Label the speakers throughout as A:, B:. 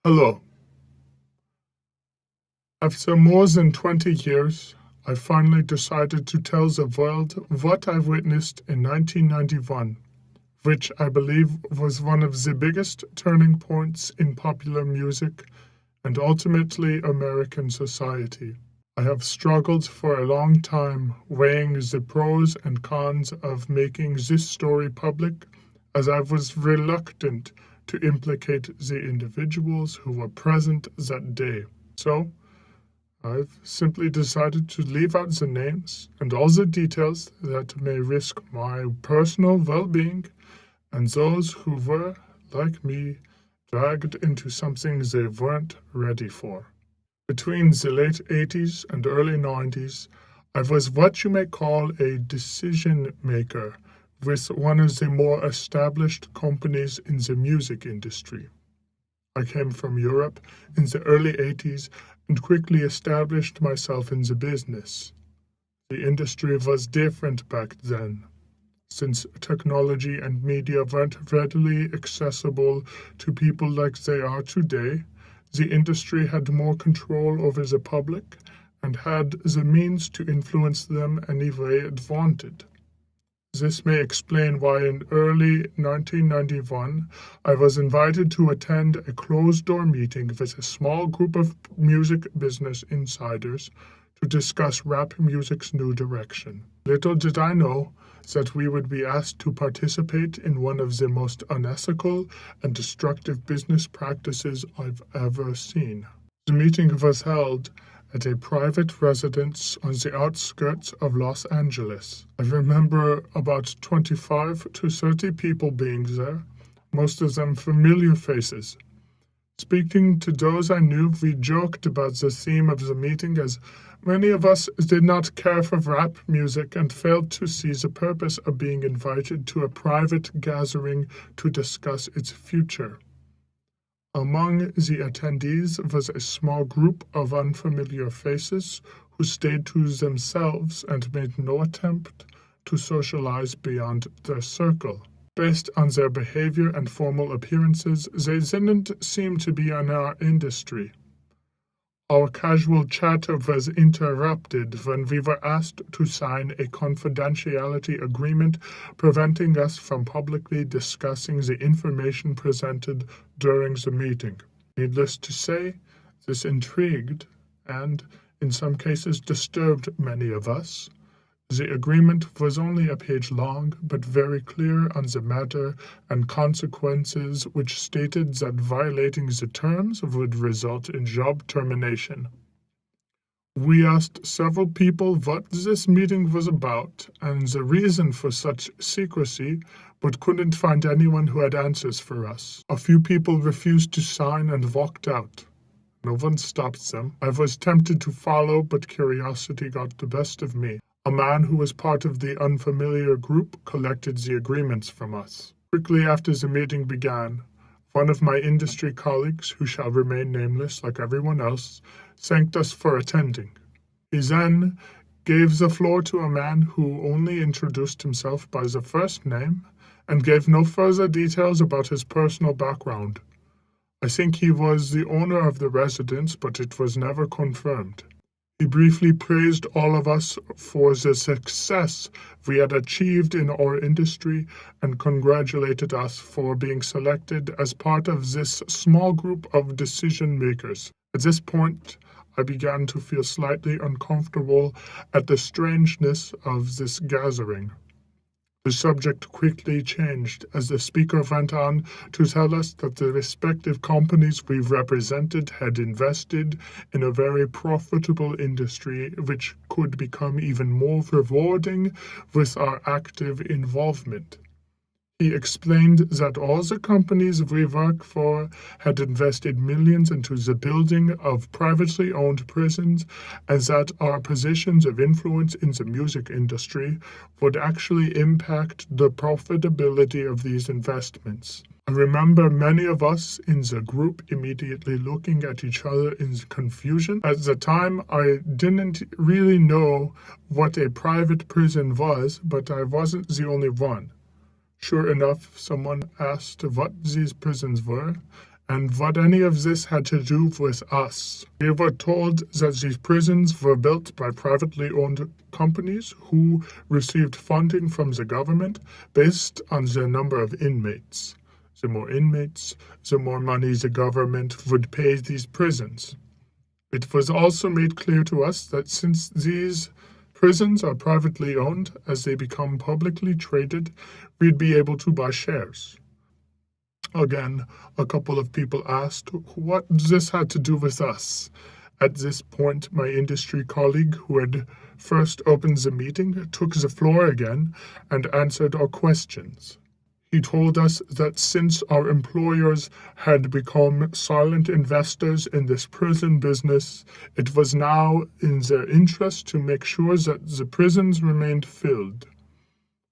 A: Hello. After more than 20 years, I finally decided to tell the world what I witnessed in 1991, which I believe was one of the biggest turning points in popular music and ultimately American society. I have struggled for a long time weighing the pros and cons of making this story public, as I was reluctant to implicate the individuals who were present that day. So, I've simply decided to leave out the names and all the details that may risk my personal well-being and those who were, like me, dragged into something they weren't ready for. Between the late 80s and early 90s, I was what you may call a decision maker with one of the more established companies in the music industry. I came from Europe in the early 80s and quickly established myself in the business. The industry was different back then. Since technology and media weren't readily accessible to people like they are today, the industry had more control over the public and had the means to influence them any way it wanted. This may explain why in early 1991 I was invited to attend a closed-door meeting with a small group of music business insiders to discuss rap music's new direction. Little did I know that we would be asked to participate in one of the most unethical and destructive business practices I've ever seen. The meeting was held at a private residence on the outskirts of Los Angeles. I remember about 25 to 30 people being there, most of them familiar faces. Speaking to those I knew, we joked about the theme of the meeting, as many of us did not care for rap music and failed to see the purpose of being invited to a private gathering to discuss its future. Among the attendees was a small group of unfamiliar faces who stayed to themselves and made no attempt to socialize beyond their circle. Based on their behavior and formal appearances, they didn't seem to be in our industry. Our casual chatter was interrupted when we were asked to sign a confidentiality agreement preventing us from publicly discussing the information presented during the meeting. Needless to say, this intrigued and, in some cases, disturbed many of us. The agreement was only a page long, but very clear on the matter and consequences, which stated that violating the terms would result in job termination. We asked several people what this meeting was about and the reason for such secrecy, but couldn't find anyone who had answers for us. A few people refused to sign and walked out. No one stopped them. I was tempted to follow, but curiosity got the best of me. A man who was part of the unfamiliar group collected the agreements from us. Quickly after the meeting began, one of my industry colleagues, who shall remain nameless like everyone else, thanked us for attending. He then gave the floor to a man who only introduced himself by the first name and gave no further details about his personal background. I think he was the owner of the residence, but it was never confirmed. He briefly praised all of us for the success we had achieved in our industry and congratulated us for being selected as part of this small group of decision makers. At this point, I began to feel slightly uncomfortable at the strangeness of this gathering. The subject quickly changed as the speaker went on to tell us that the respective companies we represented had invested in a very profitable industry which could become even more rewarding with our active involvement. He explained that all the companies we work for had invested millions into the building of privately owned prisons, and that our positions of influence in the music industry would actually impact the profitability of these investments. I remember many of us in the group immediately looking at each other in confusion. At the time, I didn't really know what a private prison was, but I wasn't the only one. Sure enough, someone asked what these prisons were, and what any of this had to do with us. We were told that these prisons were built by privately owned companies who received funding from the government based on the number of inmates. The more inmates, the more money the government would pay these prisons. It was also made clear to us that since these prisons are privately owned, as they become publicly traded, we'd be able to buy shares. Again, a couple of people asked what this had to do with us. At this point, my industry colleague, who had first opened the meeting, took the floor again and answered our questions. He told us that since our employers had become silent investors in this prison business, it was now in their interest to make sure that the prisons remained filled.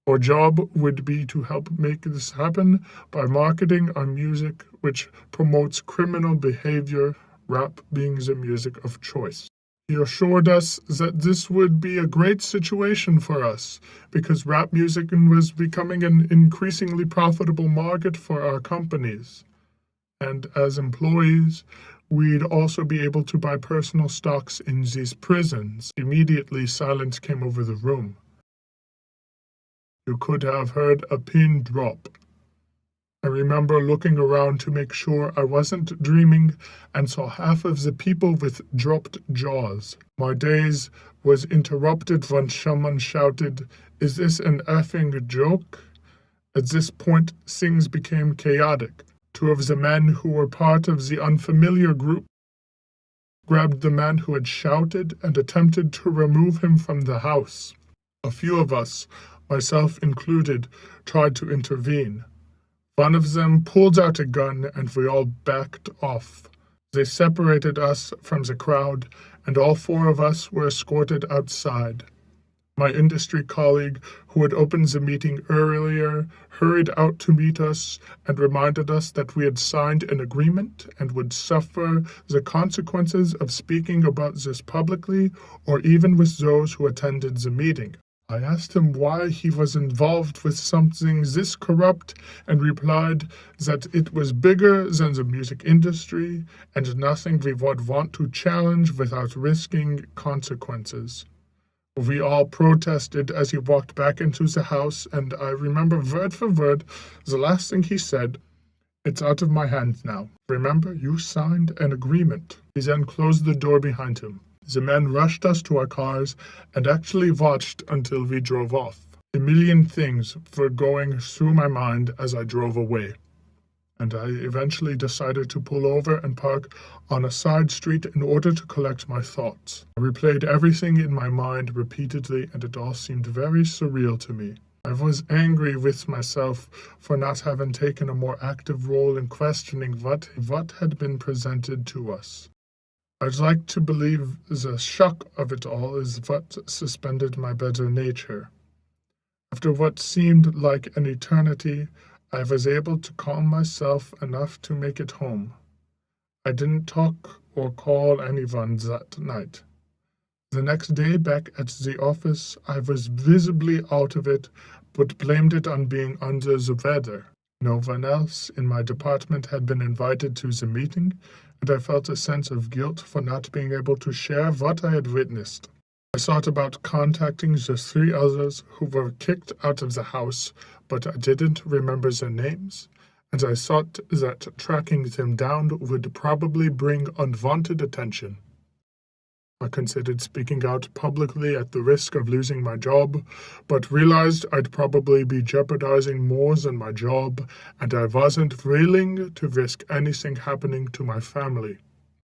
A: Our job would be to help make this happen by marketing our music, which promotes criminal behavior, rap being the music of choice. He assured us that this would be a great situation for us, because rap music was becoming an increasingly profitable market for our companies. And as employees, we'd also be able to buy personal stocks in these prisons. Immediately, silence came over the room. You could have heard a pin drop. I remember looking around to make sure I wasn't dreaming and saw half of the people with dropped jaws. My daze was interrupted when someone shouted, "Is this an effing joke?" At this point, things became chaotic. Two of the men who were part of the unfamiliar group grabbed the man who had shouted and attempted to remove him from the house. A few of us, myself included, tried to intervene. One of them pulled out a gun and we all backed off. They separated us from the crowd and all four of us were escorted outside. My industry colleague, who had opened the meeting earlier, hurried out to meet us and reminded us that we had signed an agreement and would suffer the consequences of speaking about this publicly or even with those who attended the meeting. I asked him why he was involved with something this corrupt and replied that it was bigger than the music industry and nothing we would want to challenge without risking consequences. We all protested as he walked back into the house, and I remember word for word the last thing he said. "It's out of my hands now. Remember, you signed an agreement." He then closed the door behind him. The men rushed us to our cars and actually watched until we drove off. A million things were going through my mind as I drove away, and I eventually decided to pull over and park on a side street in order to collect my thoughts. I replayed everything in my mind repeatedly, and it all seemed very surreal to me. I was angry with myself for not having taken a more active role in questioning what had been presented to us. I'd like to believe the shock of it all is what suspended my better nature. After what seemed like an eternity, I was able to calm myself enough to make it home. I didn't talk or call anyone that night. The next day back at the office, I was visibly out of it, but blamed it on being under the weather. No one else in my department had been invited to the meeting, and I felt a sense of guilt for not being able to share what I had witnessed. I thought about contacting the 3 others who were kicked out of the house, but I didn't remember their names, and I thought that tracking them down would probably bring unwanted attention. I considered speaking out publicly at the risk of losing my job, but realized I'd probably be jeopardizing more than my job, and I wasn't willing to risk anything happening to my family.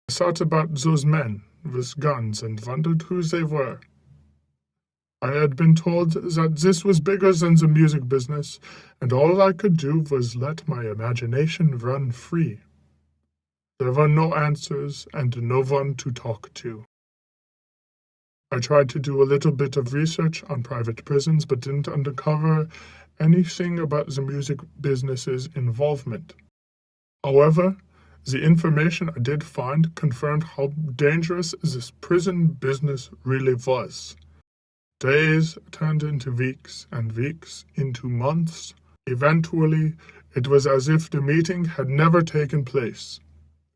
A: I thought about those men with guns and wondered who they were. I had been told that this was bigger than the music business, and all I could do was let my imagination run free. There were no answers and no one to talk to. I tried to do a little bit of research on private prisons, but didn't uncover anything about the music business's involvement. However, the information I did find confirmed how dangerous this prison business really was. Days turned into weeks, and weeks into months. Eventually, It was as if the meeting had never taken place.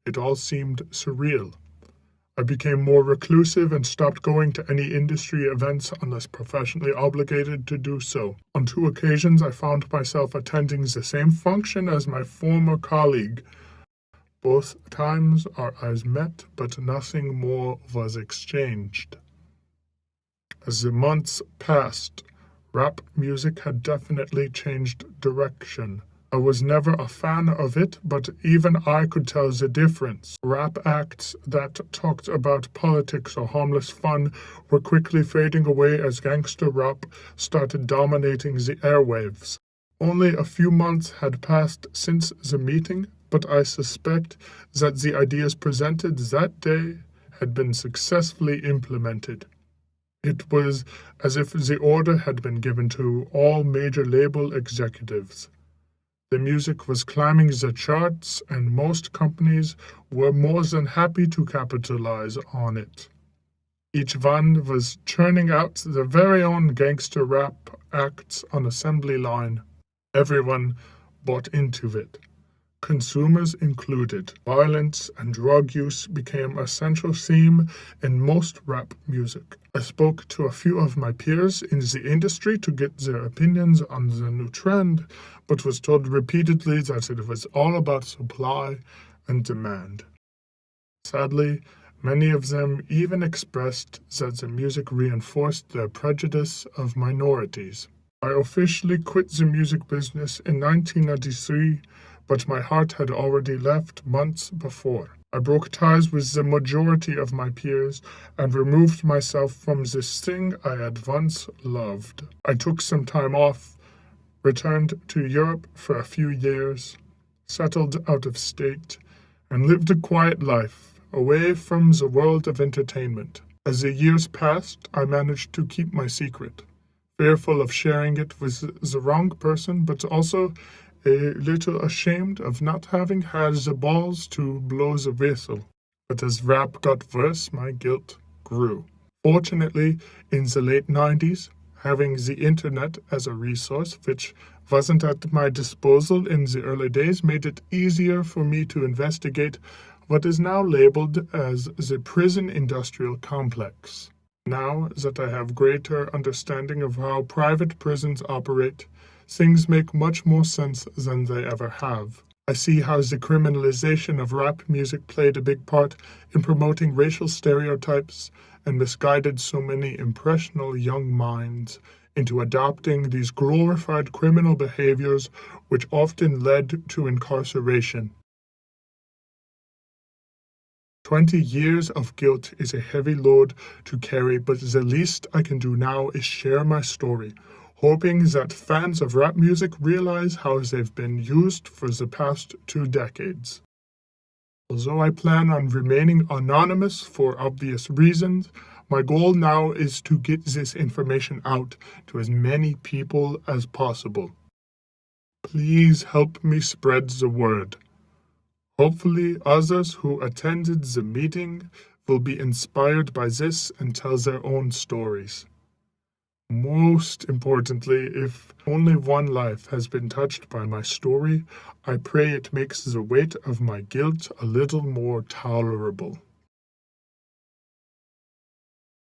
A: It all seemed surreal. I became more reclusive and stopped going to any industry events unless professionally obligated to do so. On 2 occasions, I found myself attending the same function as my former colleague. Both times our eyes met, but nothing more was exchanged. As the months passed, rap music had definitely changed direction. I was never a fan of it, but even I could tell the difference. Rap acts that talked about politics or harmless fun were quickly fading away as gangster rap started dominating the airwaves. Only a few months had passed since the meeting, but I suspect that the ideas presented that day had been successfully implemented. It was as if the order had been given to all major label executives. The music was climbing the charts, and most companies were more than happy to capitalize on it. Each one was churning out their very own gangster rap acts on assembly line. Everyone bought into it, consumers included. Violence and drug use became a central theme in most rap music. I spoke to a few of my peers in the industry to get their opinions on the new trend, but was told repeatedly that it was all about supply and demand. Sadly, many of them even expressed that the music reinforced their prejudice of minorities. I officially quit the music business in 1993, but my heart had already left months before. I broke ties with the majority of my peers and removed myself from this thing I had once loved. I took some time off, returned to Europe for a few years, settled out of state, and lived a quiet life, away from the world of entertainment. As the years passed, I managed to keep my secret, fearful of sharing it with the wrong person, but also a little ashamed of not having had the balls to blow the whistle. But as rap got worse, my guilt grew. Fortunately, in the late 90s, having the internet as a resource, which wasn't at my disposal in the early days, made it easier for me to investigate what is now labeled as the prison industrial complex. Now that I have greater understanding of how private prisons operate, things make much more sense than they ever have. I see how the criminalization of rap music played a big part in promoting racial stereotypes and misguided so many impressionable young minds into adopting these glorified criminal behaviors, which often led to incarceration. 20 years of guilt is a heavy load to carry, but the least I can do now is share my story, hoping that fans of rap music realize how they've been used for the past 2 decades. Although I plan on remaining anonymous for obvious reasons, my goal now is to get this information out to as many people as possible. Please help me spread the word. Hopefully, others who attended the meeting will be inspired by this and tell their own stories. Most importantly, if only one life has been touched by my story, I pray it makes the weight of my guilt a little more tolerable.